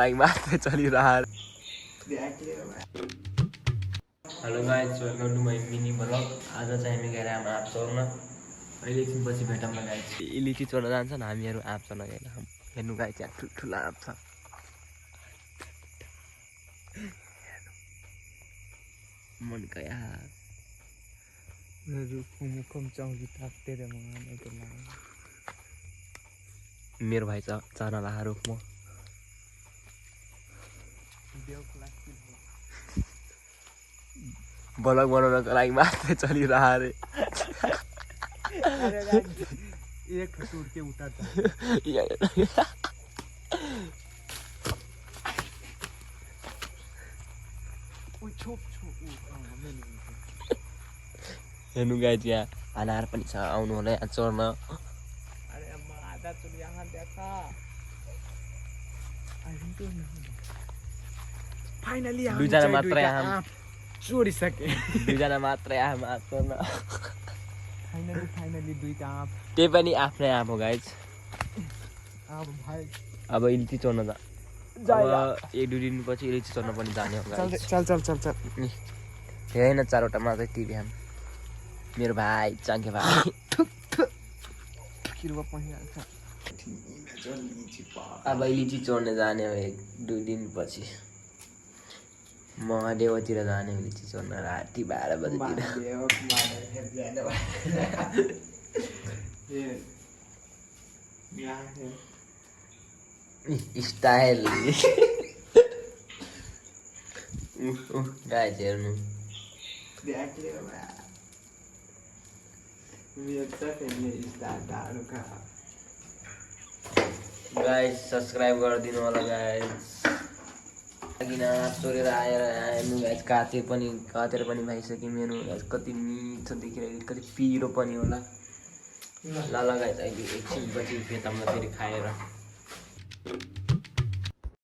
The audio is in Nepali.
लाइक मात्र चलिरहेको hello guys welcome to my mini blog आज चाहिँ हामी गएर आँप चोर्न अहिले एकछिनपछि भेटौँला गाइस लिची चोर्न जान्छन् हामीहरू आँप चोर्न गएर हेर्नु गाइस यहाँ ठुल्ठुला आँप छ मनका यार मेरो भाइ छ चराला रुखमा ब्लग बनाउनको लागि मात्रै चलिरहेको हेर्नु गाइस यहाँ अनार पनि छ आउनु होला यहाँ चोर्न दुईजना मात्रै आम चोरिसके दुईजना मात्रै आम चोर्न फाइनली दुईटा आँप त्यही पनि आफ्नै आम हो गाइस अब भाइ अब इल्ची चोर्न अब एक दुई दिनपछि इल्ची चोर्न पनि जाने हो गाइस चल चल चल चल होइन चारवटा मात्रै टिभी हाम मेरो भाइ चाङ्के भाइ अब लिची चोर्न जाने हो एक दुई दिनपछि महादेवतिर जाने हो लिची चोर्न राति 12 बजेतिर स्टाइल गाइस हेर्नु गाइस सब्सक्राइब गरिदिनु होला गाइस किन चोरेर आएर हेर्नु गाइस कातेर पनि भइसक्यो मेरो गाइस कति मिठो देखिरहेको कति पिरो पनि होला ल गाइस अहिले एकछिनपछि भेटौँला फेरि खाएर